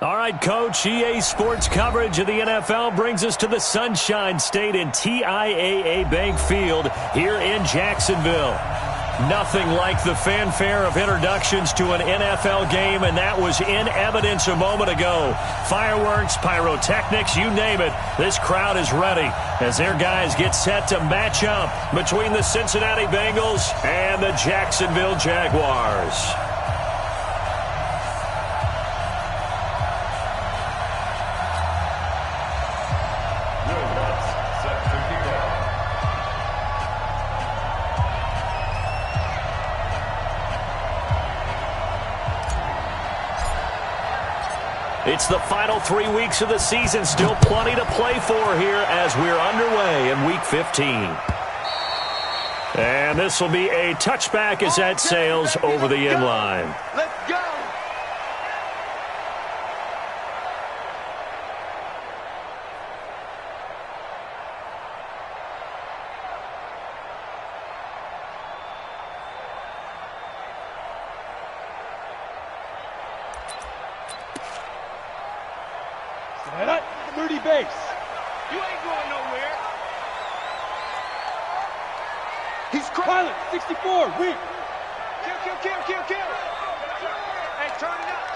All right, Coach, EA Sports coverage of the NFL brings us to the Sunshine State in TIAA Bank Field here in Jacksonville. Nothing like the fanfare of introductions to an NFL game, and that was in evidence a moment ago. Fireworks, pyrotechnics, you name it. This crowd is ready as their guys get set to match up between the Cincinnati Bengals and the Jacksonville Jaguars. It's the final 3 weeks of the season. Still plenty to play for here as we're underway in Week 15. And this will be a touchback as that sails over the end line. Let's go! Base. You ain't going nowhere. He's Pilot, 64, weak. Kill. Hey, turn it up.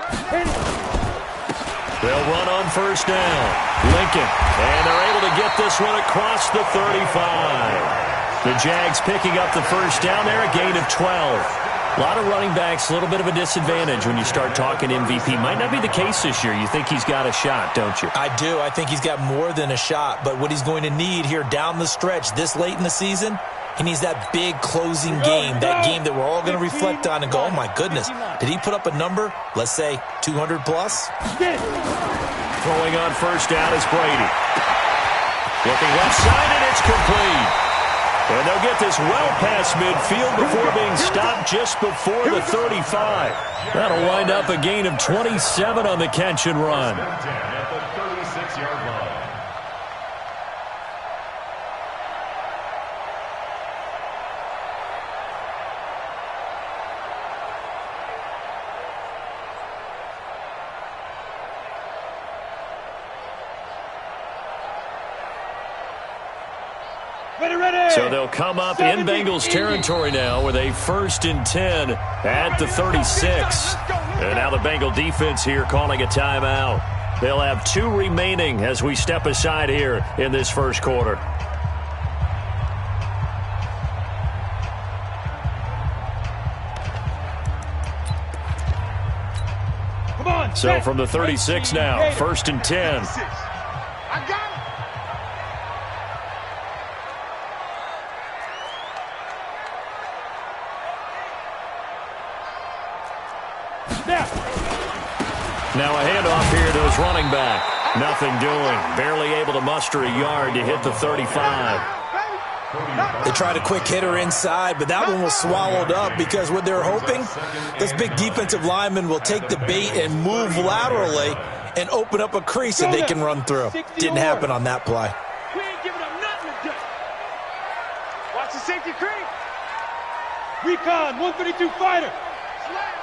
They'll run on first down. Lincoln. And they're able to get this one across the 35. The Jags picking up the first down there, a gain of 12. A lot of running backs, a little bit of a disadvantage when you start talking MVP. Might not be the case this year. You think he's got a shot, don't you? I do. I think he's got more than a shot. But what he's going to need here down the stretch this late in the season, he needs that big closing game, that game that we're all going to reflect on and go, oh, my goodness, did he put up a number, let's say, 200-plus? Throwing on first down is Brady. Looking left side, and it's complete. And they'll get this well past midfield before being stopped just before the 35. That'll wind up a gain of 27 on the catch and run. At the 36-yard line. So they'll come up in Bengals territory now with a 1st and 10 at the 36. And now the Bengal defense here calling a timeout. They'll have 2 remaining as we step aside here in this first quarter. So from the 36 now, 1st and 10. Now a handoff here to his running back. Nothing doing. Barely able to muster a yard to hit the 35. They tried a quick hitter inside, but that one was swallowed up because what they're hoping, this big defensive lineman will take the bait and move laterally and open up a crease that they can run through. Didn't happen on that play. We ain't giving them nothing today. Watch the safety creep. Recon, 132 fighter. Slam.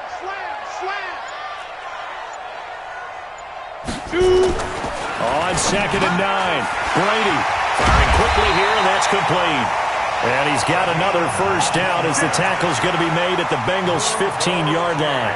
On 2nd and 9. Brady firing quickly here, and that's complete. And he's got another first down as the tackle's going to be made at the Bengals' 15-yard line.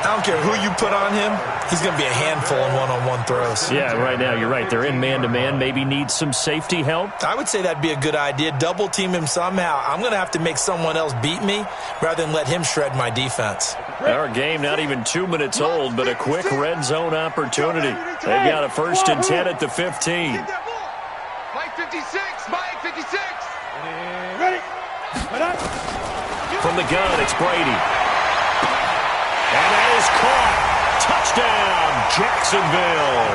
I don't care who you put on him. He's going to be a handful in one-on-one throws. Yeah, right now you're right. They're in man-to-man. Maybe needs some safety help. I would say that'd be a good idea. Double-team him somehow. I'm going to have to make someone else beat me rather than let him shred my defense. Our game not even 2 minutes old, but a quick red zone opportunity. They've got a 1st and 10 at the 15. Mike 56. Ready. From the gun, it's Brady. And that is caught. Touchdown, Jacksonville.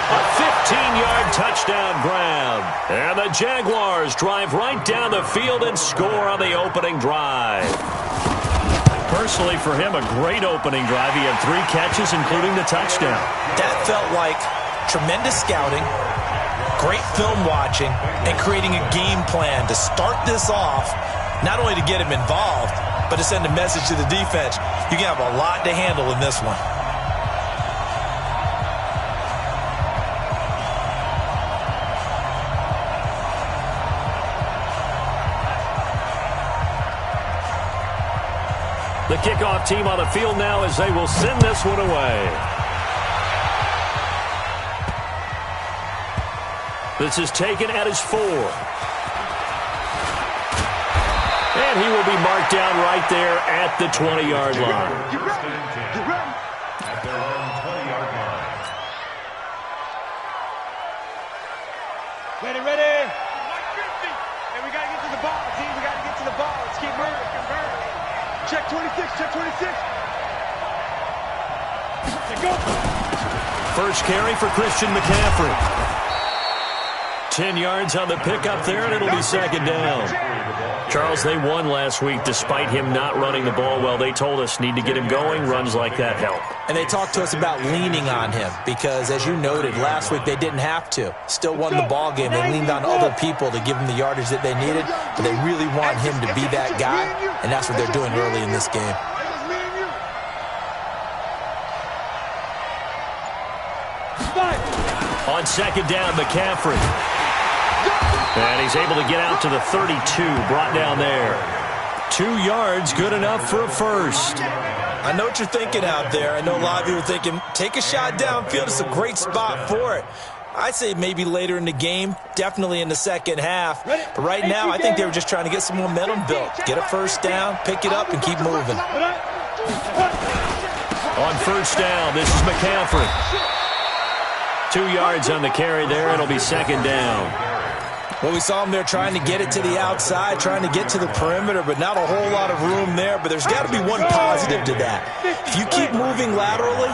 A 15-yard touchdown grab. And the Jaguars drive right down the field and score on the opening drive. Personally, for him, a great opening drive. He had 3 catches, including the touchdown. That felt like tremendous scouting, great film watching, and creating a game plan to start this off, not only to get him involved, but to send a message to the defense. You can have a lot to handle in this one. The kickoff team on the field now as they will send this one away. This is taken at his 4. And he will be marked down right there at the 20-yard line. At their own 20-yard line. Ready, ready. And we got to get to the ball, team. We got to get to the ball. Let's keep moving. Check 26. Check 26. Go. First carry for Christian McCaffrey. 10 yards on the pickup there, and it'll be second down. Charles, they won last week despite him not running the ball well. They told us need to get him going. Runs like that help. And they talked to us about leaning on him because, as you noted, last week they didn't have to. Still won the ball game. They leaned on other people to give them the yardage that they needed, but they really want him to be that guy, and that's what they're doing early in this game. On second down, McCaffrey. And he's able to get out to the 32, brought down there. 2 yards, good enough for a first. I know what you're thinking out there. I know a lot of you are thinking, take a shot downfield. It's a great spot for it. I'd say maybe later in the game, definitely in the second half. But right now, I think they were just trying to get some momentum built. Get a first down, pick it up, and keep moving. On first down, this is McCaffrey. 2 yards on the carry there. It'll be second down. Well, we saw him there trying to get it to the outside, trying to get to the perimeter, but not a whole lot of room there. But there's got to be one positive to that. If you keep moving laterally,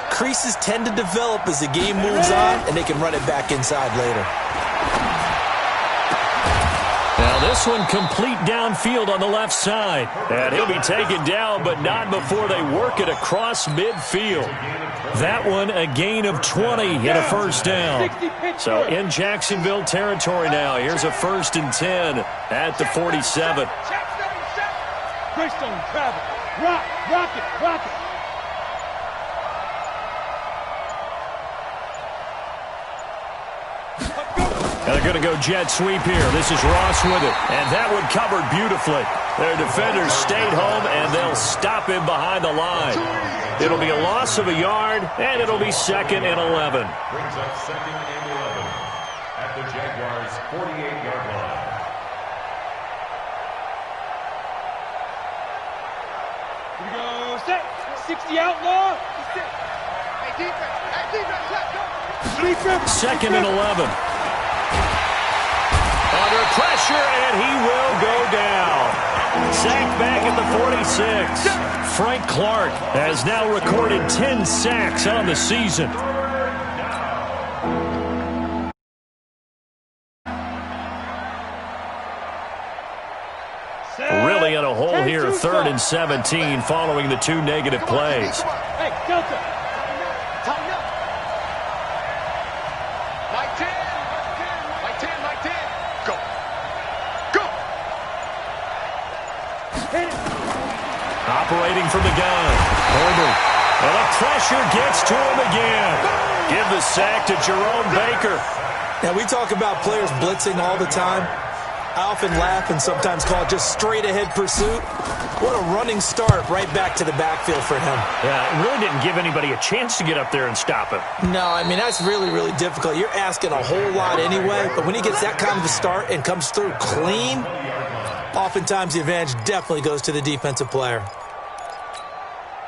creases tend to develop as the game moves on, and they can run it back inside later. Now this one complete downfield on the left side. And he'll be taken down, but not before they work it across midfield. That one a gain of 20 and a first down. So in Jacksonville territory now. Here's a 1st and 10 at the 47. Greystone, travel. Rock it. And they're going to go jet sweep here. This is Ross with it. And that one covered beautifully. Their defenders stayed home, and they'll stop him behind the line. It'll be a loss of a yard, and it'll be 2nd and 11. Brings up 2nd and 11 at the Jaguars' 48-yard line. Here we go. Set. 60 outlaw. Hey, defense, let's go. 2nd and 11. Under pressure, and he will go down. Sacked back at the 46. Frank Clark has now recorded 10 sacks on the season. Really in a hole here, 3rd and 17 following the 2 negative plays. Hey, Delta. Operating from the gun. Herbert. And the pressure gets to him again. Give the sack to Jerome Baker. Now, we talk about players blitzing all the time. I often laugh and sometimes call it just straight-ahead pursuit. What a running start right back to the backfield for him. Yeah, it really didn't give anybody a chance to get up there and stop him. No, I mean, that's really, really difficult. You're asking a whole lot anyway, but when he gets that kind of a start and comes through clean, oftentimes the advantage definitely goes to the defensive player.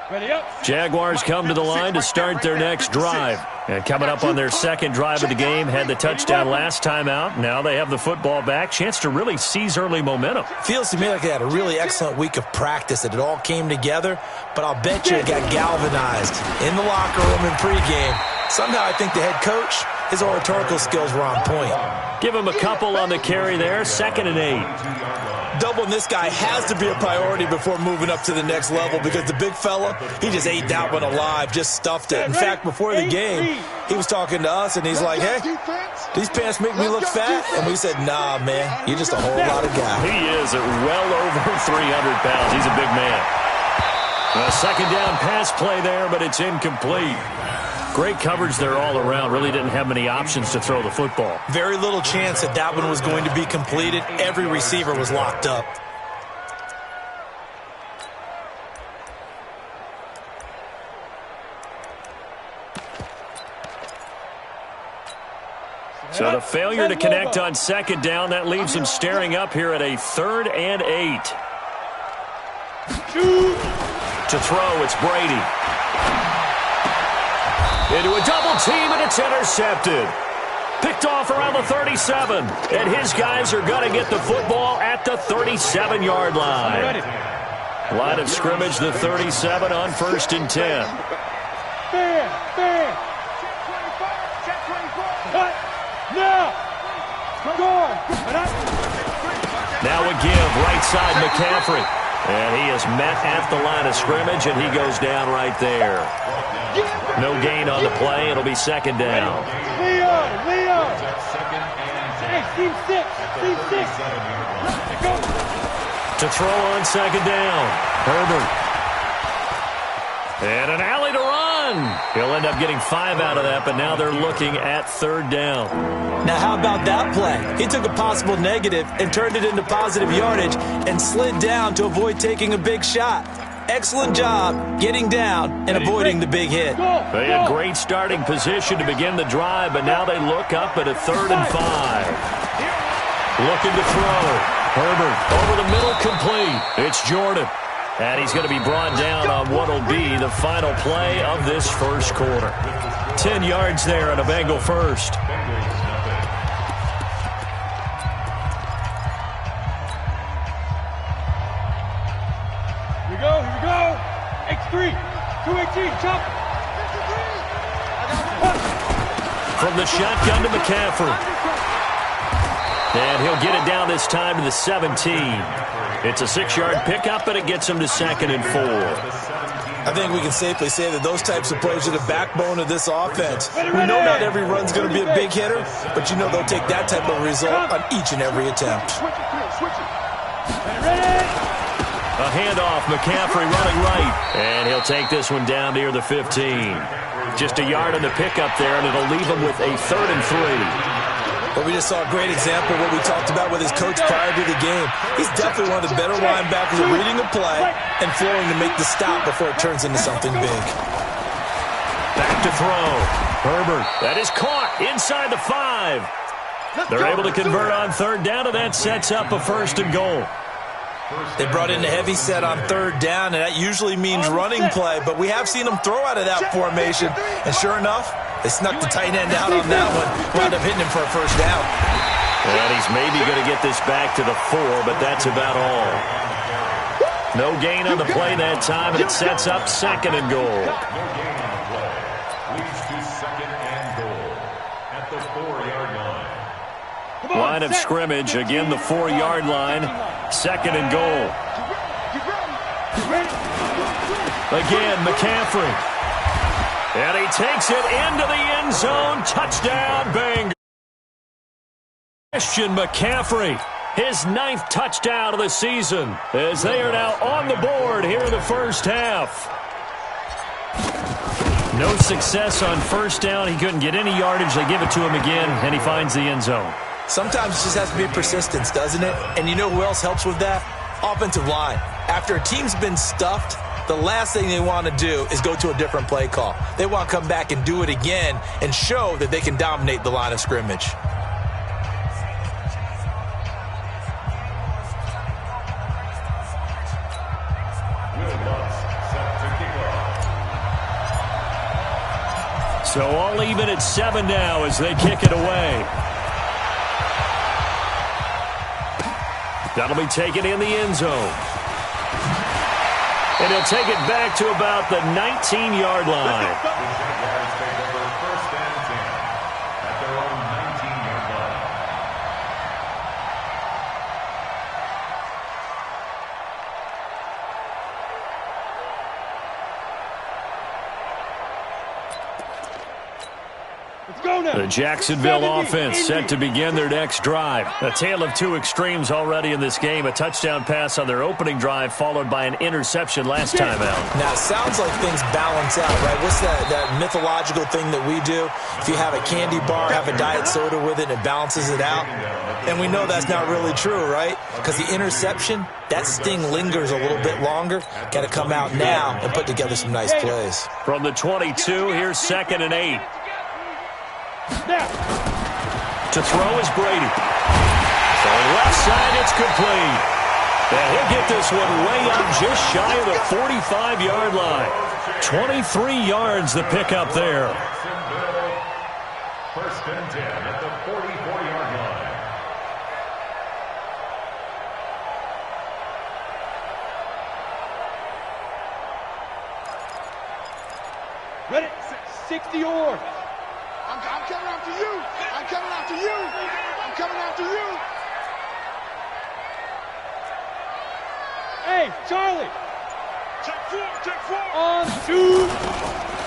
Ready up. Jaguars come to the line to start their next drive. And coming up on their 2nd drive of the game, had the touchdown last time out. Now they have the football back. Chance to really seize early momentum. Feels to me like they had a really excellent week of practice, that it all came together. But I'll bet you it got galvanized in the locker room in pregame. Somehow I think the head coach, his oratorical skills were on point. Give him a couple on the carry there. 2nd and 8. Doubling this guy has to be a priority before moving up to the next level, because the big fella, he just ate that one alive, just stuffed it. In fact, before the game, he was talking to us, and he's like, hey, these pants make me look fat? And we said, nah, man, you're just a whole lot of guy. He is at well over 300 pounds. He's a big man. A 2nd down pass play there, but it's incomplete. Great coverage there all around. Really didn't have many options to throw the football. Very little chance that that one was going to be completed. Every receiver was locked up. So the failure to connect on second down, that leaves him staring up here at a 3rd and 8. To throw, it's Brady. Into a double team, and it's intercepted. Picked off around the 37, and his guys are going to get the football at the 37-yard line. Line of scrimmage, the 37 on 1st and 10. Fair. Cut. Now. Now a give, right side McCaffrey. And he is met at the line of scrimmage, and he goes down right there. No gain on the play. It'll be 2nd down. Leon. Hey, team 6. To throw on 2nd down. Herbert. And an alley to run. He'll end up getting 5 out of that, but now they're looking at 3rd down. Now, how about that play? He took a possible negative and turned it into positive yardage and slid down to avoid taking a big shot. Excellent job getting down and avoiding the big hit. They had great starting position to begin the drive, but now they look up at a 3rd and 5. Looking to throw. Herbert over the middle, complete. It's Jordan. And he's going to be brought down on what will be the final play of this first quarter. 10 yards there on a Bengal first. Here we go. X3. 218. Chop. From the shotgun to McCaffrey. And he'll get it down this time to the 17. It's a 6-yard pickup, and it gets him to 2nd and 4. I think we can safely say that those types of plays are the backbone of this offense. We know not every run's going to be a big hitter, but you know they'll take that type of result on each and every attempt. A handoff, McCaffrey running right. And he'll take this one down near the 15. Just a yard on the pickup there, and it'll leave him with a 3rd and 3. But we just saw a great example of what we talked about with his coach prior to the game. He's definitely one of the better linebackers at reading a play and flowing to make the stop before it turns into something big. Back to throw. Herbert. That is caught inside the 5. They're able to convert on 3rd down, and that sets up a 1st and goal. They brought in a heavy set on 3rd down, and that usually means running play, but we have seen them throw out of that formation. And sure enough, they snuck the tight end out on that one, wound up hitting him for a 1st down. And he's maybe going to get this back to the 4, but that's about all. No gain on the play that time, and it sets up 2nd and goal. No gain on the play. Leads to 2nd and goal at the 4-yard line. Line of scrimmage, again the 4-yard line. 2nd and goal. Again, McCaffrey. And he takes it into the end zone. Touchdown, Bengals. Christian McCaffrey, his 9th touchdown of the season, as they are now on the board here in the first half. No success on 1st down. He couldn't get any yardage. They give it to him again, and he finds the end zone. Sometimes it just has to be persistence, doesn't it? And you know who else helps with that? Offensive line. After a team's been stuffed, the last thing they want to do is go to a different play call. They want to come back and do it again and show that they can dominate the line of scrimmage. So all even at 7 now as they kick it away. That'll be taken in the end zone. And he'll take it back to about the 19-yard line. The Jaguars take over 1st and 10 at their own 19-yard line. Let's go now. The Jacksonville offense set to begin their next drive. A tale of two extremes already in this game. A touchdown pass on their opening drive, followed by an interception last time out. Now, it sounds like things balance out, right? What's that mythological thing that we do? If you have a candy bar, have a diet soda with it, it balances it out. And we know that's not really true, right? Because the interception, that sting lingers a little bit longer. Got to come out now and put together some nice plays. From the 22, here's 2nd and 8. Now. To To throw is Brady. So left side, it's complete. And he'll get this one way up just shy of the 45-yard line. 23 yards the pickup there. First and 10 at the 44-yard line. Ready? 60 yards. I'm coming after you. I'm coming after you. I'm coming after you. Hey, Charlie. Check four. On two.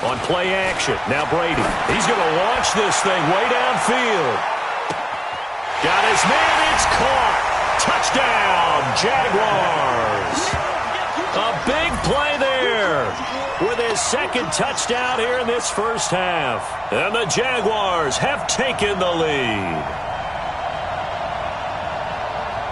On play action, now Brady. He's going to launch this thing way downfield. Got his man, it's caught. Touchdown, Jaguars. A big play there with his second touchdown here in this first half. And the Jaguars have taken the lead.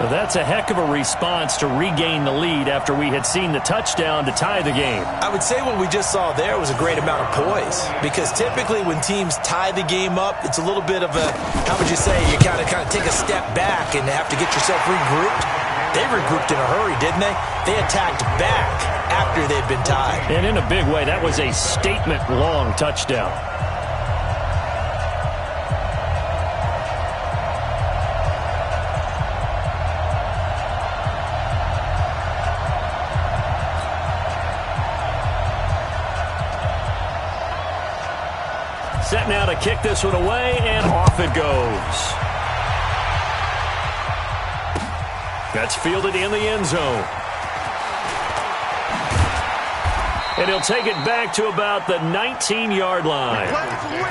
Well, that's a heck of a response to regain the lead after we had seen the touchdown to tie the game. I would say what we just saw there was a great amount of poise, because typically when teams tie the game up, it's a little bit of a, how would you say, you kind of take a step back and have to get yourself regrouped. They regrouped in a hurry, didn't they? They attacked back after they'd been tied. And in a big way, that was a statement-long touchdown. Set now to kick this one away, and off it goes. That's fielded in the end zone. And he'll take it back to about the 19-yard line. Let's win.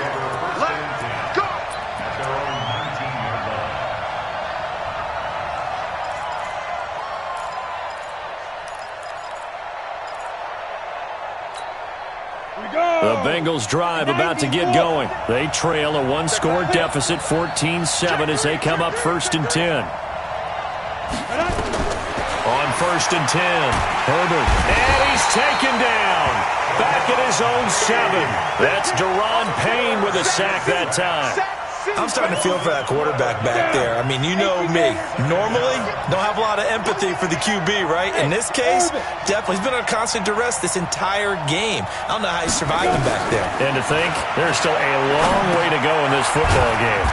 Let's go. At their own 19-yard line. The Bengals drive about to get going. They trail a one-score deficit, 14-7, as they come up first and 10. On first and 10, Herbert. And he's taken down. Back at his own 7. That's Deron Payne with a sack that time. I'm starting to feel for that quarterback back there. I mean, you know me. Normally, don't have a lot of empathy for the QB, right? In this case, definitely. He's been under constant duress this entire game. I don't know how he's surviving back there. And to think, there's still a long way to go in this football game.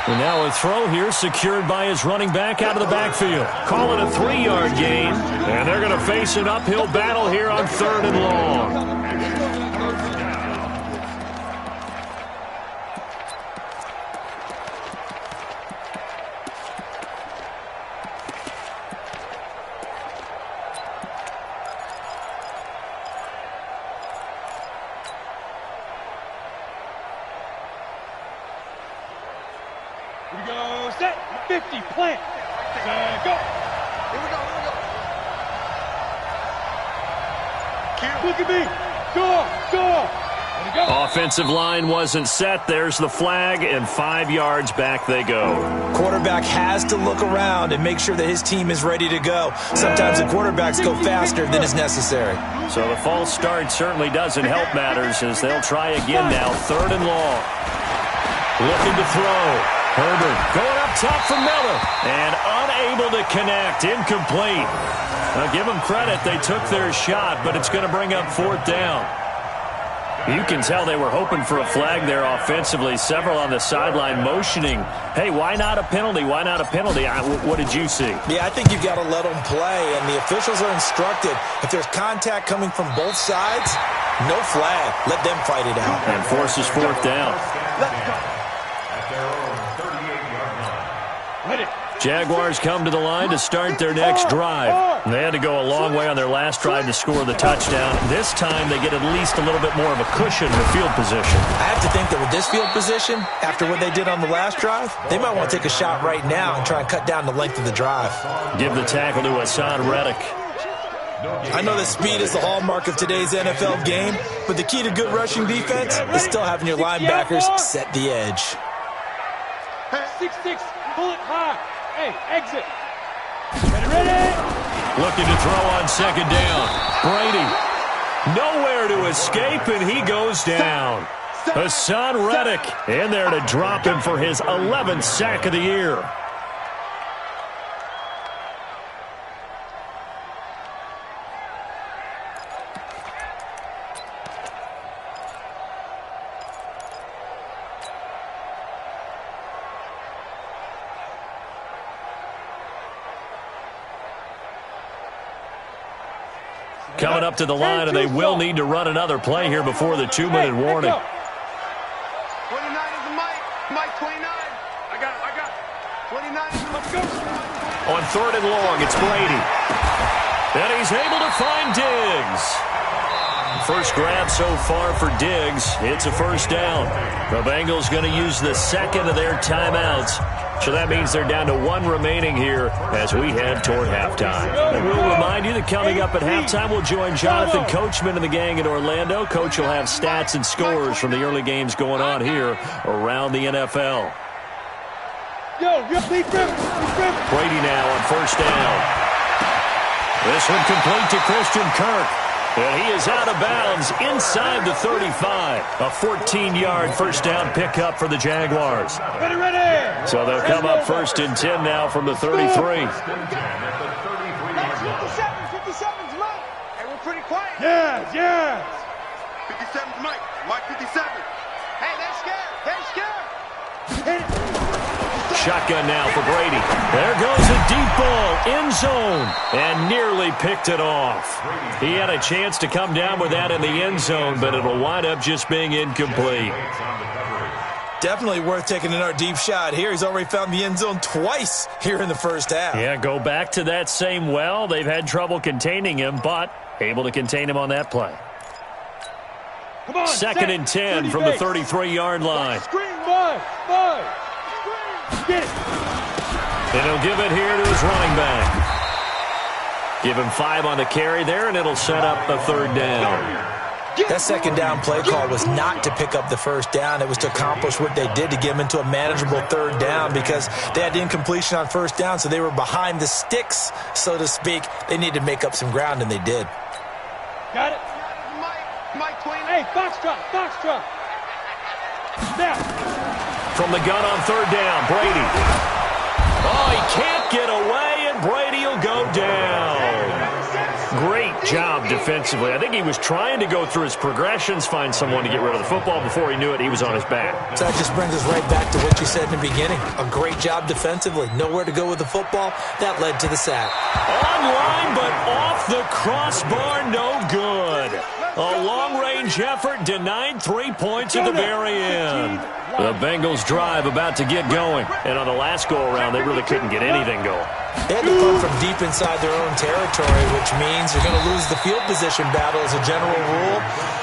And now a throw here secured by his running back out of the backfield. Call it a 3-yard gain. And they're going to face an uphill battle here on 3rd and long. Here we go. Set. 50. Plant. And go. Here we go. Look at me. Go. There we go. Offensive line wasn't set. There's the flag, and 5 yards back they go. Quarterback has to look around and make sure that his team is ready to go. Sometimes the quarterbacks go faster than is necessary. So the false start certainly doesn't help matters, as they'll try again now. 3rd and long. Looking to throw. Herbert going up top for Miller, and unable to connect. Incomplete. Now give them credit. They took their shot, but it's going to bring up 4th down. You can tell they were hoping for a flag there offensively. Several on the sideline motioning, hey, why not a penalty? Why not a penalty? What did you see? Yeah, I think you've got to let them play, and the officials are instructed. If there's contact coming from both sides, no flag. Let them fight it out. And forces 4th down. Let's go. At their own 38-yard line. Ready. Jaguars come to the line to start their next drive. They had to go a long way on their last drive to score the touchdown. This time they get at least a little bit more of a cushion in the field position. I have to think that with this field position, after what they did on the last drive, they might want to take a shot right now and try and cut down the length of the drive. Give the tackle to Hassan Reddick. I know that speed is the hallmark of today's NFL game, but the key to good rushing defense is still having your linebackers set the edge. 6-6. Pull it high. Hey, exit. Ready. Looking to throw on 2nd down. Brady. Nowhere to escape, and he goes down. Hassan Reddick in there to drop him for his 11th sack of the year. Coming up to the line, and they will need to run another play here before the 2-minute warning. 29 is the Mike. Mike 29. I got it. 29 is the Let's go. On 3rd and long, it's Brady. And he's able to find Diggs. First grab so far for Diggs. It's a first down. The Bengals going to use the second of their timeouts. So that means they're down to 1 remaining here as we head toward halftime. And we'll remind you that coming up at halftime, we'll join Jonathan Coachman and the gang in Orlando. Coach will have stats and scores from the early games going on here around the NFL. Brady now on first down. This one complete to Christian Kirk. And he is out of bounds inside the 35. A 14-yard first down pickup for the Jaguars. Ready. So they'll come up 1st and 10 now from the 33. 57's Mike. Hey, we're pretty quiet. Yes. 57's Mike. Mike 57. Hey, they're scared. Shotgun now for Brady. There goes a deep ball, end zone, and nearly picked it off. He had a chance to come down with that in the end zone, but it'll wind up just being incomplete. Definitely worth taking another deep shot here. He's already found the end zone twice here in the first half. Yeah, go back to that same well. They've had trouble containing him, but able to contain him on that play. Come on, 2nd and 10 from the 33-yard line. Screen, boy. Get it. And he'll give it here to his running back. Give him 5 on the carry there, and it'll set up the 3rd down. That second down play call was not to pick up the first down. It was to accomplish what they did to get them into a manageable 3rd down because they had incompletion on first down, so they were behind the sticks, so to speak. They needed to make up some ground, and they did. Got it. Mike 20. Hey, Foxtrot. Now. From the gun on 3rd down, Brady. Oh, he can't get away, and Brady will go down. Great job defensively. I think he was trying to go through his progressions, find someone to get rid of the football. Before he knew it, he was on his back. So that just brings us right back to what you said in the beginning. A great job defensively. Nowhere to go with the football. That led to the sack. Online, but off the crossbar, no good. A long-range effort denied 3 points at the very end. The Bengals drive about to get going. And on the last go-around, they really couldn't get anything going. They had to punt from deep inside their own territory, which means they're going to lose the field position battle as a general rule.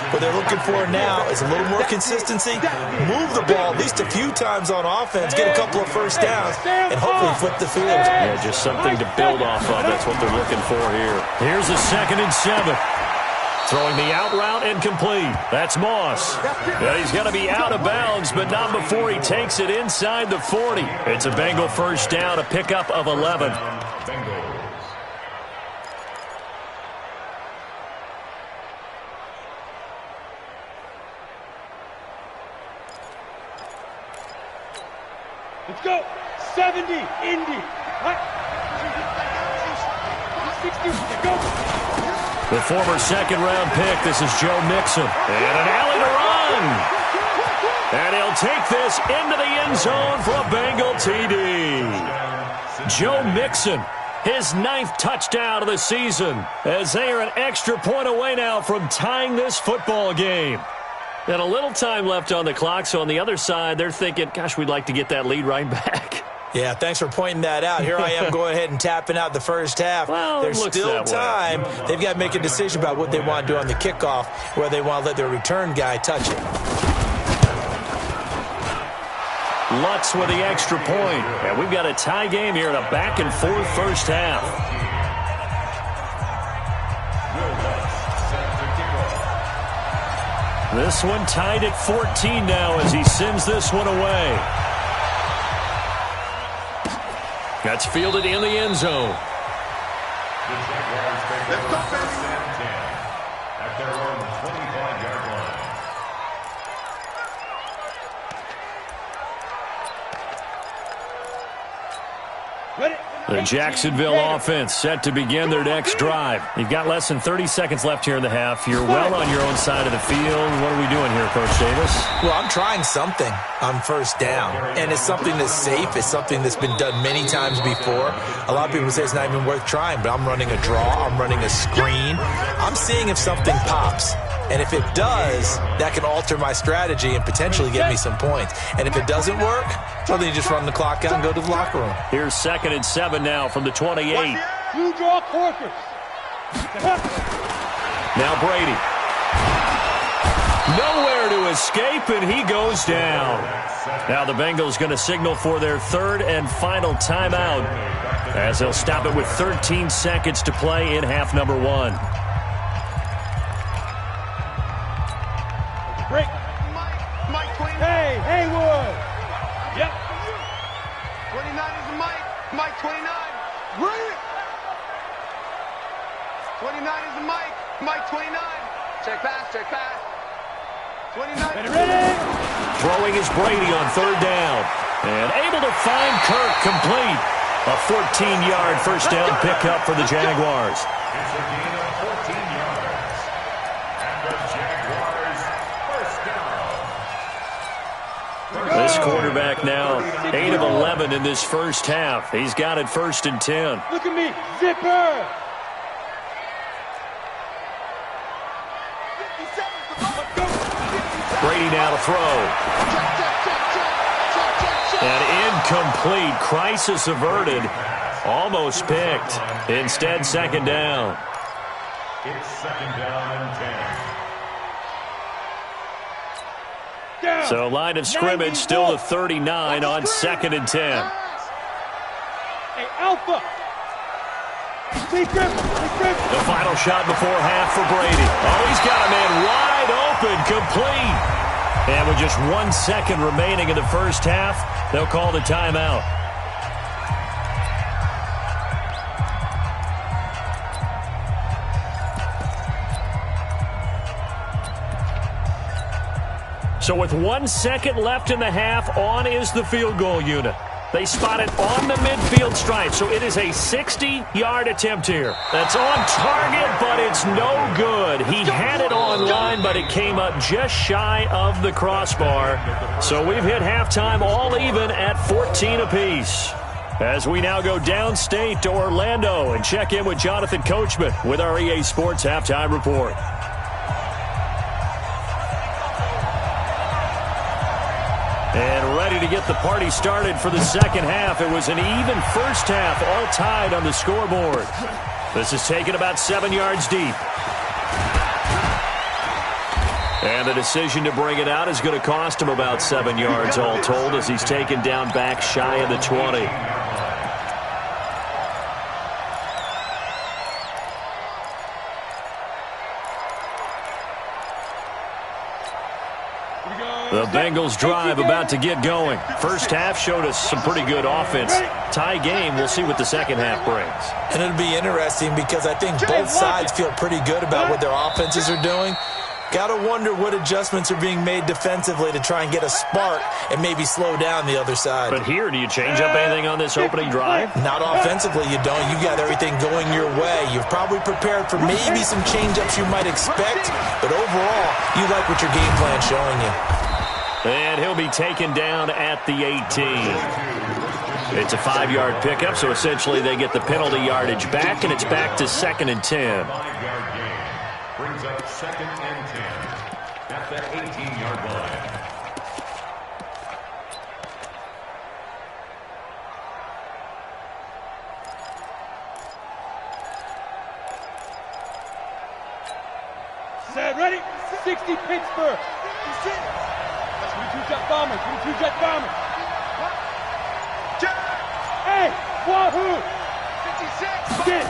What they're looking for now is a little more consistency, move the ball at least a few times on offense, get a couple of first downs, and hopefully flip the field. Yeah, just something to build off of. That's what they're looking for here. Here's a 2nd and 7. Throwing the out route incomplete. That's Moss. Yeah, he's going to be out of bounds, but not before he takes it inside the 40. It's a Bengal first down, a pickup of 11. Let's go. 70, Indy. What? 60, go. The former 2nd-round pick, this is Joe Mixon. And an alley to run. And he'll take this into the end zone for a Bengal TD. Joe Mixon, his 9th touchdown of the season, as they are an extra point away now from tying this football game. And a little time left on the clock, so on the other side, they're thinking, gosh, we'd like to get that lead right back. Yeah, thanks for pointing that out. Here I am going ahead and tapping out the first half. Well, there's still time. They've got to make a decision about what they want to do on the kickoff, whether they want to let their return guy touch it. Lutz with the extra point. And we've got a tie game here in a back-and-forth first half. This one tied at 14 now as he sends this one away. That's fielded in the end zone. The Jaguars take over 1st and 10 at their own 25-yard line. The Jacksonville offense set to begin their next drive. You've got less than 30 seconds left here in the half. You're well on your own side of the field. What are we doing here, Coach Davis? Well, I'm trying something on first down, and it's something that's safe. It's something that's been done many times before. A lot of people say it's not even worth trying, but I'm running a draw. I'm running a screen. I'm seeing if something pops. And if it does, that can alter my strategy and potentially get me some points. And if it doesn't work, well, then you just run the clock out and go to the locker room. Here's 2nd and 7 now from the 28. Blue draw quarters. Now Brady. Nowhere to escape, and he goes down. Now the Bengals going to signal for their 3rd and final timeout as they'll stop it with 13 seconds to play in half number 1. Break. Hey, Haywood. Yep. 29 is the Mike. Mike 29. Bring it. 29 is the Mike. Mike 29. Check pass, check pass. 29. Ready. Throwing is Brady on 3rd down. And able to find Kirk complete. A 14-yard first down pickup for the Jaguars. It's a gain of 14 yards. And the Jaguars first down. This quarterback now 8 of 11 in this first half. He's got it 1st and 10. Look at me. Zipper. Brady now to throw. And incomplete. Crisis averted. Almost picked. Instead, 2nd down. It's 2nd down and 10. So line of scrimmage still to 39 on 2nd and 10. Hey, Alpha. The final shot before half for Brady. Oh, he's got a man wide open, complete. And with just 1 second remaining in the first half, they'll call the timeout. So with 1 second left in the half, on is the field goal unit. They spot it on the midfield stripe, so it is a 60-yard attempt here. That's on target, but it's no good. He had it on line, but it came up just shy of the crossbar. So we've hit halftime all even at 14 apiece. As we now go downstate to Orlando and check in with Jonathan Coachman with our EA Sports Halftime Report. And ready to get the party started for the second half. It was an even first half, all tied on the scoreboard. This is taken about 7 yards deep. And the decision to bring it out is going to cost him about 7 yards all told as he's taken down back shy of the 20. The Bengals drive about to get going. First half showed us some pretty good offense. Tie game, we'll see what the second half brings. And it'll be interesting because I think both sides feel pretty good about what their offenses are doing. Got to wonder what adjustments are being made defensively to try and get a spark and maybe slow down the other side. But here, do you change up anything on this opening drive? Not offensively, you don't. You got everything going your way. You've probably prepared for maybe some change-ups you might expect, but overall, you like what your game plan's showing you. And he'll be taken down at the 18. It's a 5-yard pickup, so essentially they get the penalty yardage back, and it's back to 2nd and 10. 5-yard gain brings up 2nd and 10 at the 18-yard line. Set, ready? 60 Pittsburgh. 22-jet bombers. 22-jet bombers. Hey, Wahoo! 56. Get.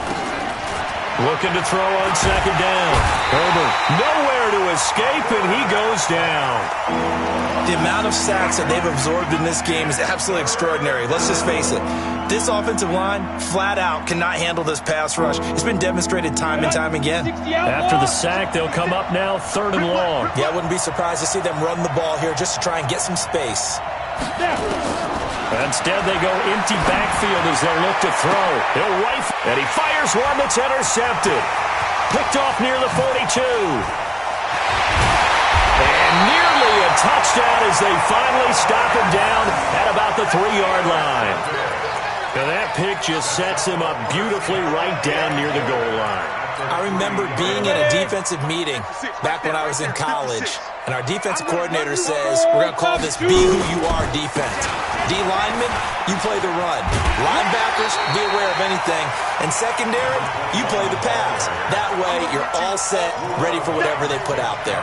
Looking to throw on 2nd down. Herbert nowhere to escape, and he goes down. The amount of sacks that they've absorbed in this game is absolutely extraordinary. Let's just face it. This offensive line, flat out, cannot handle this pass rush. It's been demonstrated time and time again. After the sack, they'll come up now 3rd and long. Yeah, I wouldn't be surprised to see them run the ball here just to try and get some space. Instead, they go empty backfield as they look to throw. He'll rifle, and he fires one that's intercepted. Picked off near the 42. And nearly a touchdown as they finally stop him down at about the 3-yard line. And that pick just sets him up beautifully right down near the goal line. I remember being in a defensive meeting back when I was in college, and our defensive coordinator says, we're going to call this Be Who You Are defense. D linemen, you play the run. Linebackers, be aware of anything. And secondary, you play the pass. That way, you're all set, ready for whatever they put out there.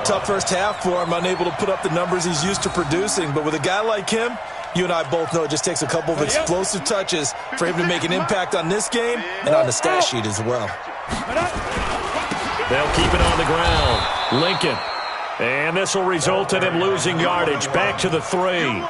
Tough first half for him, unable to put up the numbers he's used to producing. But with a guy like him, you and I both know it just takes a couple of explosive touches for him to make an impact on this game and on the stat sheet as well. They'll keep it on the ground. Lincoln. And this will result in him losing yardage. Back to the 3.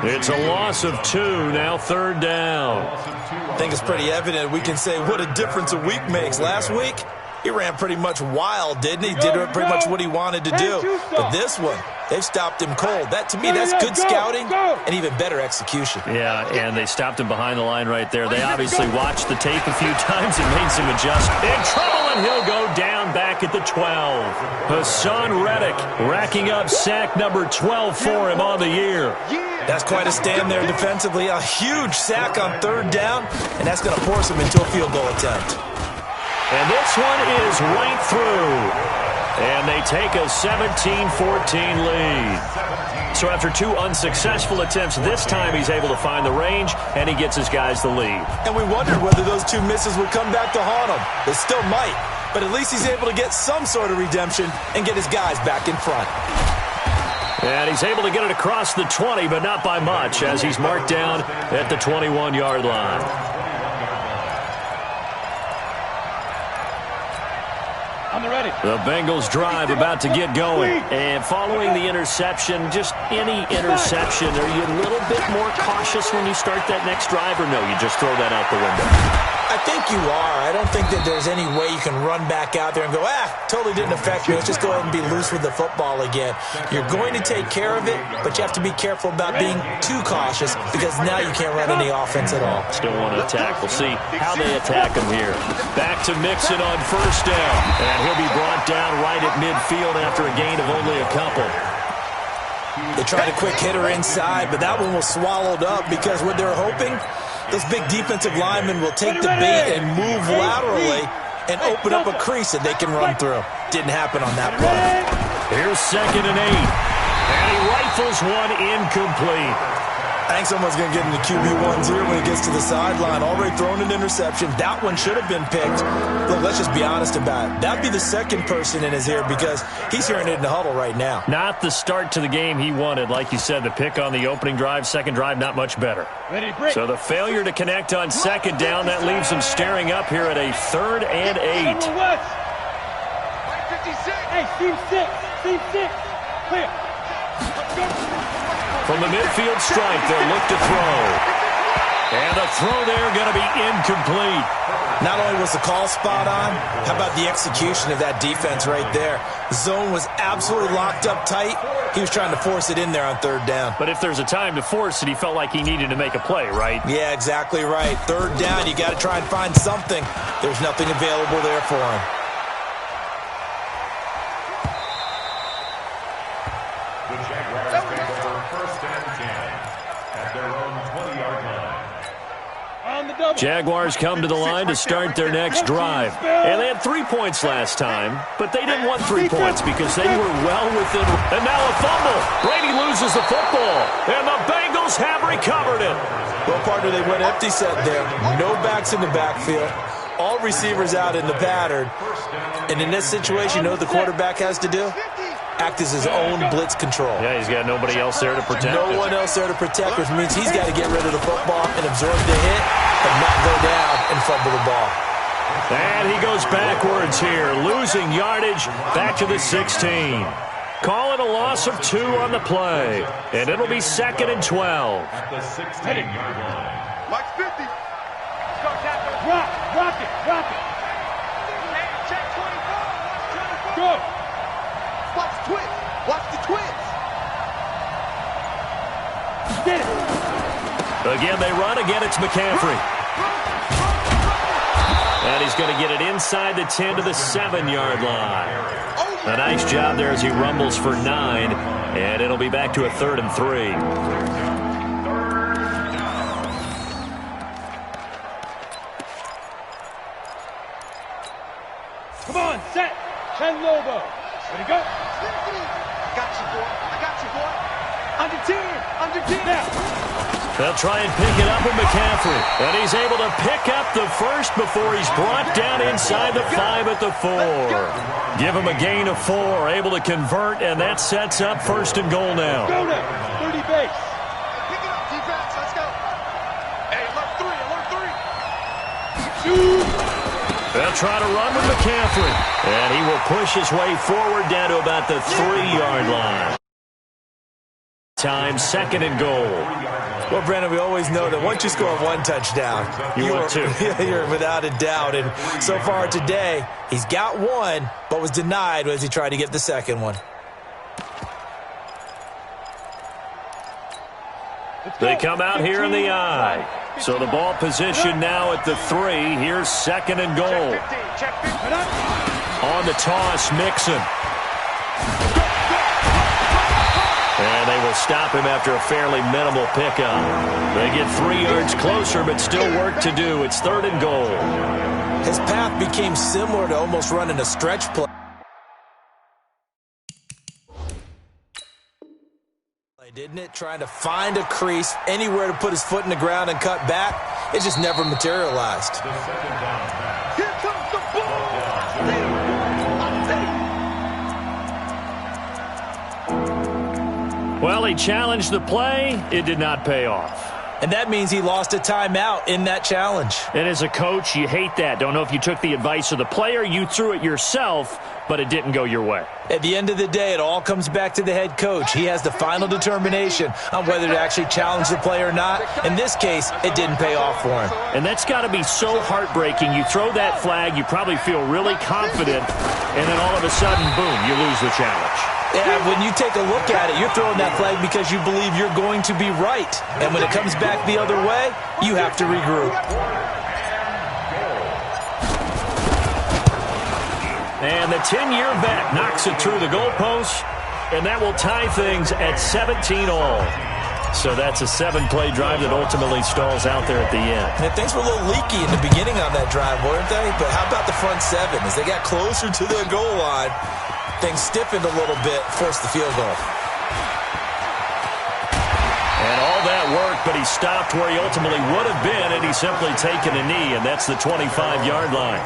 It's a loss of 2, now 3rd down. I think it's pretty evident. We can say what a difference a week makes. Last week, he ran pretty much wild, didn't he? Did pretty much what he wanted to do. But this one, they've stopped him cold. That, to me, that's good scouting and even better execution. Yeah, and they stopped him behind the line right there. They obviously watched the tape a few times and made some adjustments. In trouble, and he'll go down back at the 12. Hassan Reddick racking up sack number 12 for him on the year. That's quite a stand there defensively. A huge sack on 3rd down, and that's going to force him into a field goal attempt. And this one is right through. And they take a 17-14 lead. So after 2 unsuccessful attempts, this time he's able to find the range, and he gets his guys the lead. And we wondered whether those 2 misses would come back to haunt him. They still might, but at least he's able to get some sort of redemption and get his guys back in front. And he's able to get it across the 20, but not by much, as he's marked down at the 21-yard line. The Bengals drive about to get going. And following the interception, just any interception, are you a little bit more cautious when you start that next drive, or no, you just throw that out the window? I think you are. I don't think that there's any way you can run back out there and go, totally didn't affect me. Let's just go ahead and be loose with the football again. You're going to take care of it, but you have to be careful about being too cautious because now you can't run any offense at all. Still want to attack. We'll see how they attack him here. Back to Mixon on 1st down. And he'll be brought down right at midfield after a gain of only a couple. They tried a quick hitter inside, but that one was swallowed up because what they're hoping, those big defensive linemen will take the bait and move laterally and open up a crease that they can run through. Didn't happen on that play. Here's 2nd and 8. And he rifles one incomplete. I think someone's going to get into QB1's ear when he gets to the sideline. Already thrown an interception. That one should have been picked. Look, let's just be honest about it. That'd be the second person in his ear because he's hearing it in the huddle right now. Not the start to the game he wanted. Like you said, the pick on the opening drive, 2nd drive, not much better. So the failure to connect on 2nd down, that leaves him staring up here at a 3rd and 8. Hey, team 6. Clear. From the midfield stripe, they'll look to throw. And the throw there going to be incomplete. Not only was the call spot on, how about the execution of that defense right there? The zone was absolutely locked up tight. He was trying to force it in there on 3rd down. But if there's a time to force it, he felt like he needed to make a play, right? Yeah, exactly right. 3rd down, you got to try and find something. There's nothing available there for him. Jaguars come to the line to start their next drive. And they had 3 points last time, but they didn't want 3 points because they were well within. And now a fumble. Brady loses the football, and the Bengals have recovered it. Well, partner, they went empty set there. No backs in the backfield. All receivers out in the pattern. And in this situation, you know what the quarterback has to do? Act as his own blitz control. Yeah, he's got nobody else there to protect him. No one else there to protect, which means he's got to get rid of the football and absorb the hit and not go down and fumble the ball. And he goes backwards here, losing yardage back to the 16. Call it a loss of 2 on the play, and it'll be 2nd and 12. At the 16-yard line. Mike's 50. Rock it. Check 24. Go. Watch the twins. Get it. Again, they run. Again, it's McCaffrey. And he's going to get it inside the 10 to the 7-yard line. A nice job there as he rumbles for 9. And it'll be back to a 3rd and 3. Come on, set. Ken Lobo. Ready, go. I got you, boy. I got you, boy. Under 10. Under 10. Now. They'll try and pick it up with McCaffrey. And he's able to pick up the first before he's brought down inside the 5 at the 4. Give him a gain of 4. Able to convert, and that sets up 1st and goal now. Go now. 30 base. Pick it up, defense. Let's go. Hey, alert 3. Alert 3. Shoot. They'll try to run with McCaffrey. And he will push his way forward down to about the 3-yard line. Time, 2nd and goal. Well, Brandon, we always know that once you score 1 touchdown, you're 2. You're without a doubt. And so far today, he's got 1, but was denied as he tried to get the 2nd one. They come out here in the I. So the ball position now at the 3. Here's 2nd and goal. Check 15. On the toss, Mixon. And they will stop him after a fairly minimal pickup. They get 3 yards closer, but still work to do. It's 3rd and goal. His path became similar to almost running a stretch play. Didn't it? Trying to find a crease, anywhere to put his foot in the ground and cut back. It just never materialized. Here comes the ball. Well, he challenged the play. It did not pay off. And that means he lost a timeout in that challenge. And as a coach, you hate that. Don't know if you took the advice of the player. You threw it yourself, but it didn't go your way. At the end of the day, it all comes back to the head coach. He has the final determination on whether to actually challenge the play or not. In this case, it didn't pay off for him. And that's got to be so heartbreaking. You throw that flag, you probably feel really confident, and then all of a sudden, boom, you lose the challenge. Yeah, when you take a look at it, you're throwing that flag because you believe you're going to be right. And when it comes back the other way, you have to regroup. And the 10-year vet knocks it through the goalpost, and that will tie things at 17 all. So that's a 7-play drive that ultimately stalls out there at the end. And things were a little leaky in the beginning on that drive, weren't they? But how about the front 7? As they got closer to their goal line, things stiffened a little bit, forced the field goal. And all that work, but he stopped where he ultimately would have been, and he's simply taken a knee, and that's the 25-yard line.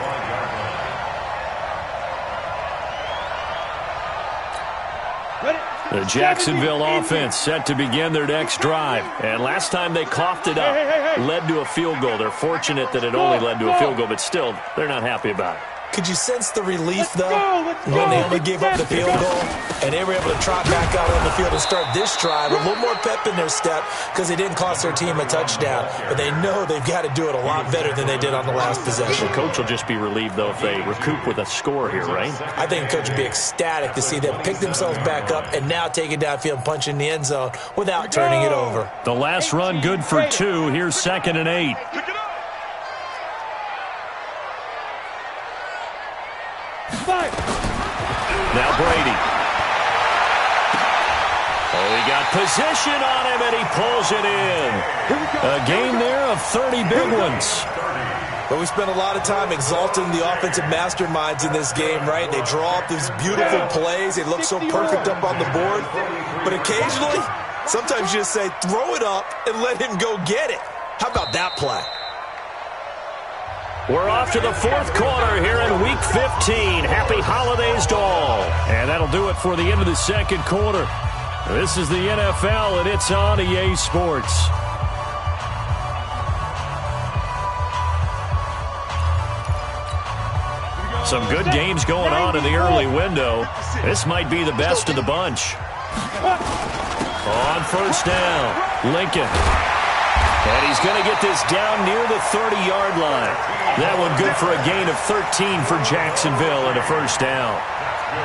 The Jacksonville offense set to begin their next drive. And last time they coughed it up, led to a field goal. They're fortunate that it only led to a field goal, but still, they're not happy about it. Could you sense the relief, though, when they only gave up the field goal and they were able to trot back out on the field and start this drive? A little more pep in their step because they didn't cost their team a touchdown. But they know they've got to do it a lot better than they did on the last possession. The coach will just be relieved, though, if they recoup with a score here, right? I think the coach would be ecstatic to see them pick themselves back up and now take it downfield and punch in the end zone without turning it over. The last run good for 2. Here's 2nd and 8. Now Brady. Oh, he got position on him, and he pulls it in. A gain there of 30 big ones. But we spent a lot of time exalting the offensive masterminds in this game, right? They draw up these beautiful plays. They look so perfect up on the board. But occasionally, sometimes you just say, throw it up and let him go get it. How about that play? We're off to the 4th quarter here in Week 15. Happy holidays to all. And that'll do it for the end of the 2nd quarter. This is the NFL, and it's on EA Sports. Some good games going on in the early window. This might be the best of the bunch. On 1st down, Lincoln. And he's going to get this down near the 30-yard line. That one good for a gain of 13 for Jacksonville and a 1st down.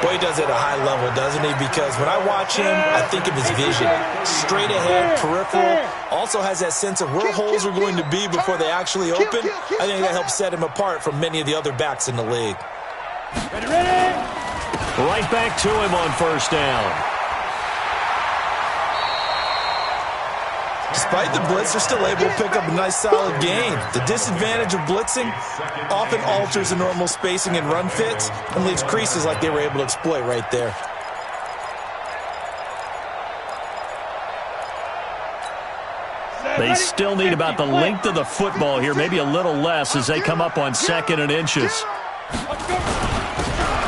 Boy, he does it at a high level, doesn't he? Because when I watch him, I think of his vision. Straight ahead, peripheral. Also has that sense of where holes are going to be before they actually open. I think that helps set him apart from many of the other backs in the league. Right back to him on first down. Despite the blitz, they're still able to pick up a nice solid gain. The disadvantage of blitzing often alters the normal spacing and run fits and leaves creases like they were able to exploit right there. They still need about the length of the football here, maybe a little less as they come up on 2nd and inches.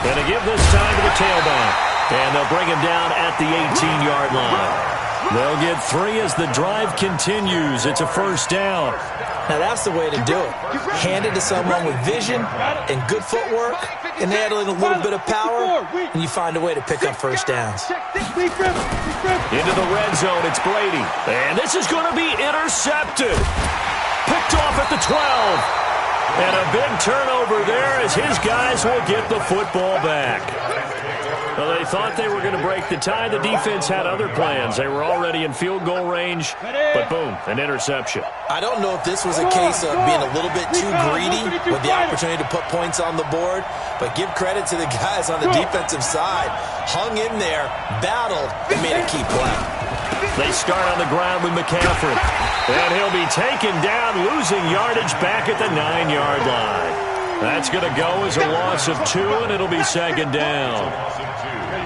And to give this time to the tailback. And they'll bring him down at the 18-yard line. They'll get 3 as the drive continues. It's a first down. Now that's the way to do it. Hand it to someone with vision and good footwork, and add in a little bit of power, and you find a way to pick up first downs. Into the red zone, it's Brady. And this is going to be intercepted. Picked off at the 12. And a big turnover there as his guys will get the football back. Well, they thought they were going to break the tie. The defense had other plans. They were already in field goal range, but boom, an interception. I don't know if this was a case of being a little bit too greedy with the opportunity to put points on the board, but give credit to the guys on the defensive side. Hung in there, battled, and made a key play. They start on the ground with McCaffrey, and he'll be taken down, losing yardage back at the 9-yard line. That's going to go as a loss of 2, and it'll be 2nd down.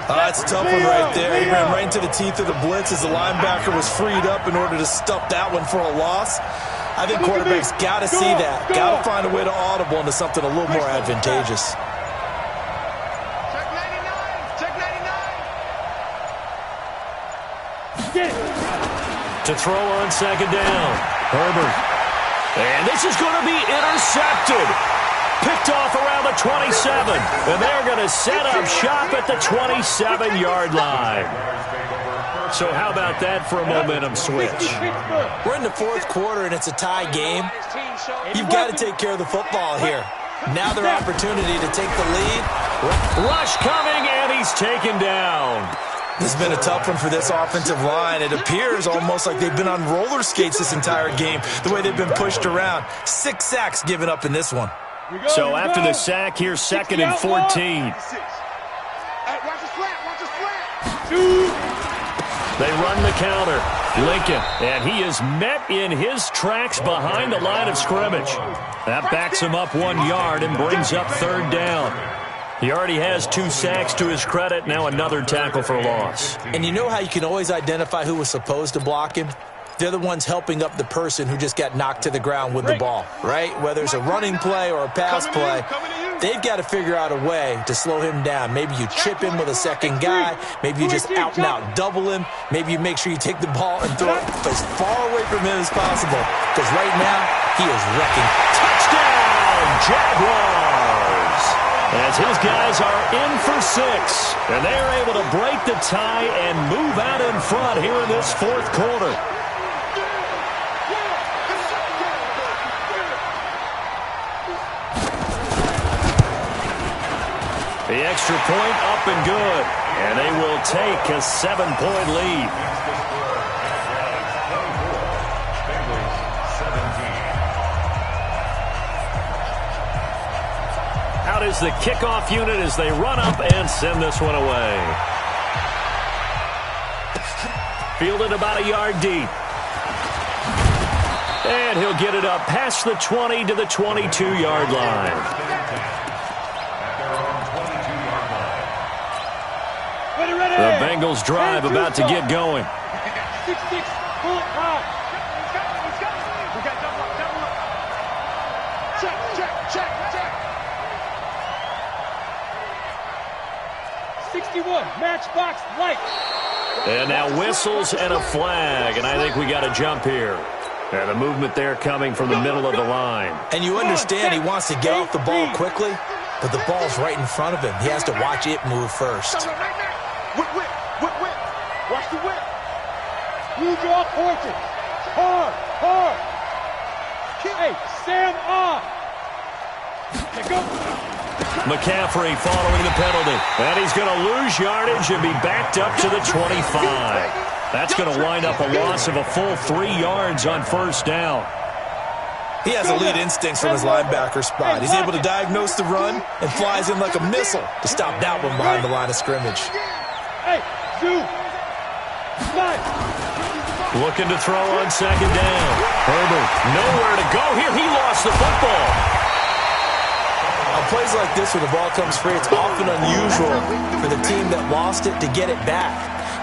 That's a tough one right there. He ran right into the teeth of the blitz as the linebacker was freed up in order to stuff that one for a loss. I think quarterbacks got to see that. Got to find a way to audible into something a little more advantageous. Check 99. To throw on 2nd down, Herbert. And this is going to be intercepted. Picked off around the 27, and they're going to set up shop at the 27-yard line. So how about that for a momentum switch? We're in the 4th quarter, and it's a tie game. You've got to take care of the football here. Now their opportunity to take the lead. Rush coming, and he's taken down. This has been a tough one for this offensive line. It appears almost like they've been on roller skates this entire game, the way they've been pushed around. 6 sacks given up in this one. So after the sack, here's 2nd and 14. Watch his flat. They run the counter. Lincoln, and he is met in his tracks behind the line of scrimmage. That backs him up 1 yard and brings up 3rd down. He already has 2 sacks to his credit, now another tackle for loss. And you know how you can always identify who was supposed to block him? They're the ones helping up the person who just got knocked to the ground with the ball, right? Whether it's a running play or a pass play, they've got to figure out a way to slow him down. Maybe you chip him with a second guy. Maybe you just out-and-out double him. Maybe you make sure you take the ball and throw it as far away from him as possible. Because right now, he is wrecking. Touchdown, Jaguars! As his guys are in for 6, and they are able to break the tie and move out in front here in this 4th quarter. The extra point up and good, and they will take a 7-point lead. Out is the kickoff unit as they run up and send this one away. Fielded about a yard deep. And he'll get it up past the 20 to the 22-yard line. The Bengals drive about to get going. 6-6, pull it high. We got double up. Check. 61, matchbox light. And now whistles and a flag, and I think we got a jump here. And the movement there coming from the middle of the line. And you understand he wants to get off the ball quickly, but the ball's right in front of him. He has to watch it move first. Whip. Watch the whip. You draw portion. Hard. Hey, Sam off. Go. McCaffrey following the penalty. And he's going to lose yardage and be backed up to the 25. That's going to wind up a loss of a full 3 yards on first down. He has elite instincts from his linebacker spot. He's able to diagnose the run and flies in like a missile to stop that one behind the line of scrimmage. Hey, Zoo. Looking to throw on second down. Herbert, nowhere to go here. He lost the football. On plays like this where the ball comes free, it's often unusual for the team that lost it to get it back.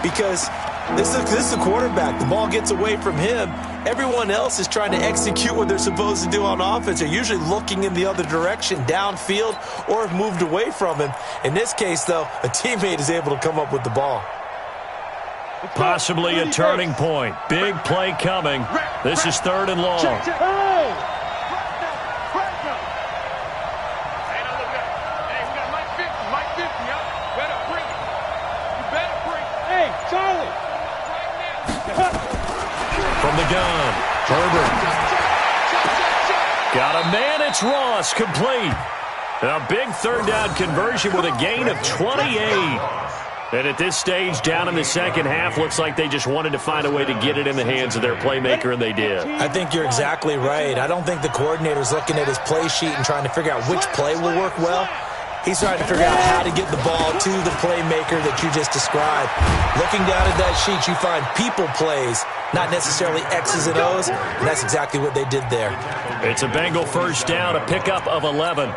Because this is the quarterback. The ball gets away from him. Everyone else is trying to execute what they're supposed to do on offense. They're usually looking in the other direction, downfield, or have moved away from him. In this case, though, a teammate is able to come up with the ball. Possibly a turning point. Big play coming. This is 3rd and long. From the gun, Herbert. Got a man, it's Ross, complete. A big 3rd down conversion with a gain of 28. And at this stage, down in the second half, looks like they just wanted to find a way to get it in the hands of their playmaker, and they did. I think you're exactly right. I don't think the coordinator's looking at his play sheet and trying to figure out which play will work well. He's trying to figure out how to get the ball to the playmaker that you just described. Looking down at that sheet, you find people plays, not necessarily X's and O's, and that's exactly what they did there. It's a Bengal first down, a pickup of 11.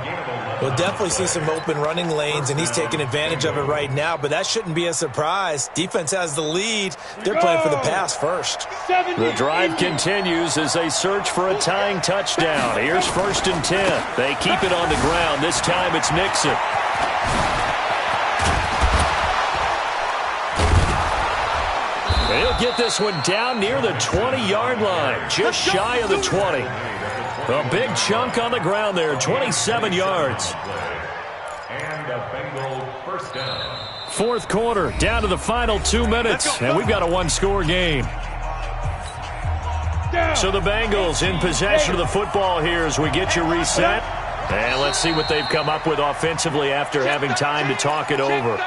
We'll definitely see some open running lanes, and he's taking advantage of it right now, but that shouldn't be a surprise. Defense has the lead. They're playing for the pass first. The drive continues as they search for a tying touchdown. Here's 1st and 10. They keep it on the ground. This time it's Nixon. He'll get this one down near the 20-yard line, just shy of the 20. A big chunk on the ground there, 27 yards. And a Bengal first down. 4th quarter, down to the final 2 minutes, and we've got a 1-score game. So the Bengals in possession of the football here as we get you reset. And let's see what they've come up with offensively after having time to talk it over.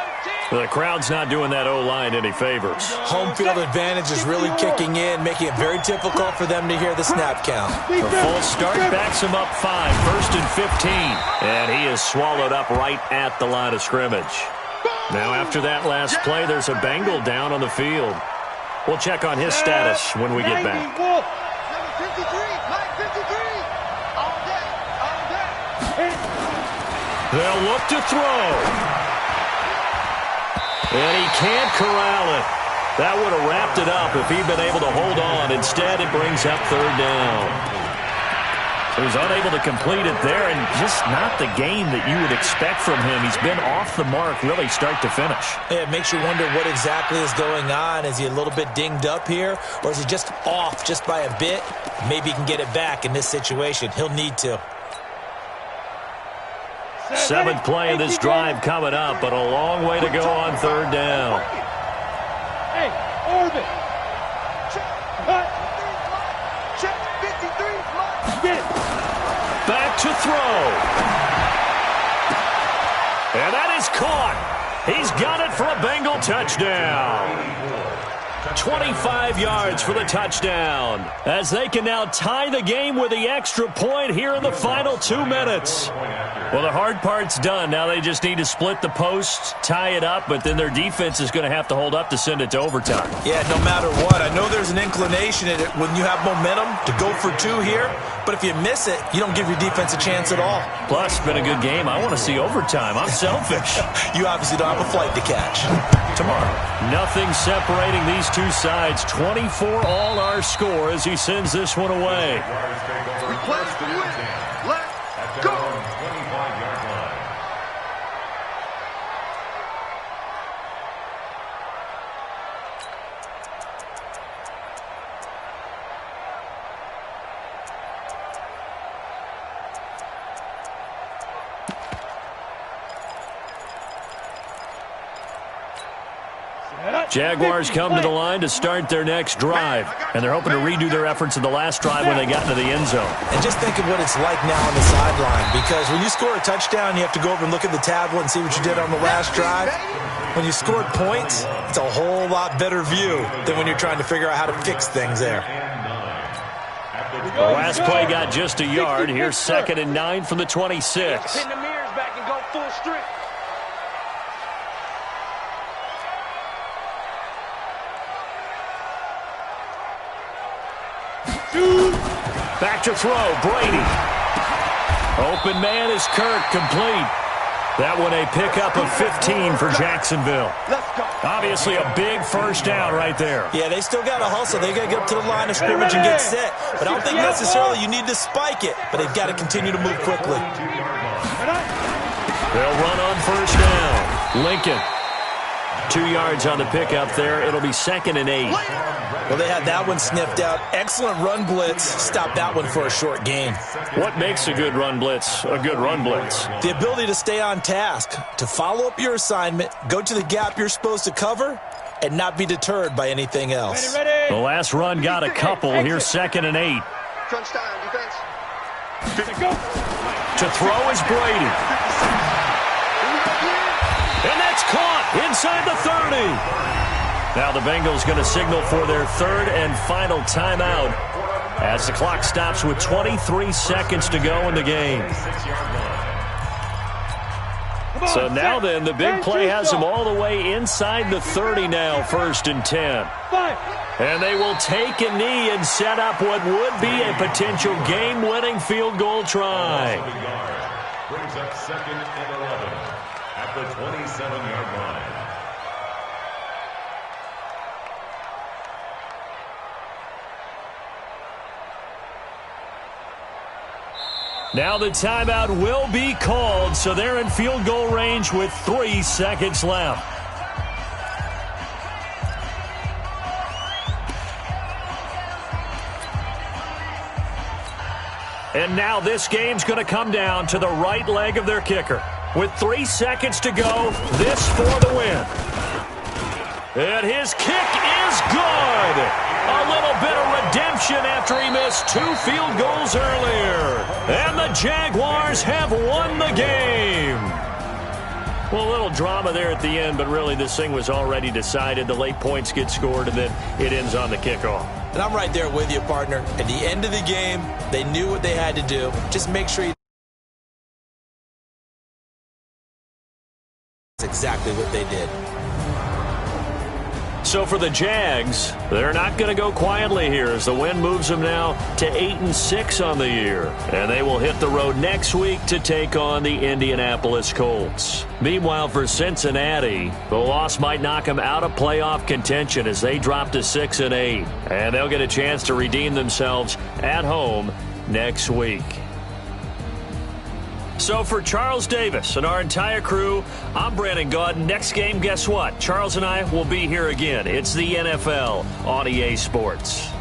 The crowd's not doing that O-line any favors. Home field advantage is really kicking in, making it very difficult for them to hear the snap count. The full start backs him up 5, 1st and 15. And he is swallowed up right at the line of scrimmage. Now after that last play, there's a Bengal down on the field. We'll check on his status when we get back. They'll look to throw. And he can't corral it. That would have wrapped it up if he'd been able to hold on. Instead, it brings up 3rd down. So he's unable to complete it there, and just not the game that you would expect from him. He's been off the mark really start to finish. Yeah, it makes you wonder what exactly is going on. Is he a little bit dinged up here, or is he just off just by a bit? Maybe he can get it back in this situation. He'll need to. 7th play of this drive coming up, but a long way to go on 3rd down. Hey, Orbit. Back to throw. And that is caught. He's got it for a Bengal touchdown. 25 yards for the touchdown, as they can now tie the game with the extra point here in the final 2 minutes. Well, the hard part's done. Now they just need to split the posts, tie it up, but then their defense is going to have to hold up to send it to overtime. Yeah, no matter what. I know there's an inclination in it when you have momentum to go for 2 here, but if you miss it, you don't give your defense a chance at all. Plus, it's been a good game. I want to see overtime. I'm selfish. You obviously don't have a flight to catch. Tomorrow. Nothing separating these two sides. 24 all our score as he sends this one away. We play to win. Let's go. Jaguars come to the line to start their next drive, and they're hoping to redo their efforts in the last drive when they got into the end zone. And just think of what it's like now on the sideline, because when you score a touchdown, you have to go over and look at the tablet and see what you did on the last drive. When you scored points, it's a whole lot better view than when you're trying to figure out how to fix things there. The last play got just a yard. Here's 2nd and 9 from the 26. Pin the mirrors back and go full strength. Back to throw, Brady. Open man is Kirk, complete. That one a pickup of 15 for Jacksonville. Obviously a big first down right there. Yeah, they still got to hustle. They got to get up to the line of scrimmage and get set. But I don't think necessarily you need to spike it, but they've got to continue to move quickly. They'll run on first down. Lincoln. 2 yards on the pickup there. It'll be 2nd and 8. Well, they had that one sniffed out. Excellent run blitz. Stop that one for a short gain. What makes a good run blitz a good run blitz? The ability to stay on task, to follow up your assignment, go to the gap you're supposed to cover, and not be deterred by anything else. The last run got a couple. Here's 2nd and 8. Crunch time, defense. To throw is Brady. And that's caught inside the 30. Now the Bengals going to signal for their 3rd and final timeout as the clock stops with 23 seconds to go in the game. So now then, the big play has them all the way inside the 30 now, 1st and 10. And they will take a knee and set up what would be a potential game-winning field goal try. Brings up 2nd and 11 at the 27-yard line. Now the timeout will be called, so they're in field goal range with 3 seconds left. And now this game's going to come down to the right leg of their kicker. With 3 seconds to go, this for the win. And his kick is good. A little bit of redemption after he missed 2 field goals earlier. And the Jaguars have won the game. Well, a little drama there at the end, but really this thing was already decided. The late points get scored, and then it ends on the kickoff. And I'm right there with you, partner. At the end of the game, they knew what they had to do. Just make sure you... That's exactly what they did. So for the Jags, they're not going to go quietly here as the win moves them now to 8-6 on the year. And they will hit the road next week to take on the Indianapolis Colts. Meanwhile, for Cincinnati, the loss might knock them out of playoff contention as they drop to 6-8. And they'll get a chance to redeem themselves at home next week. So for Charles Davis and our entire crew, I'm Brandon Gaudin. Next game, guess what? Charles and I will be here again. It's the NFL on EA Sports.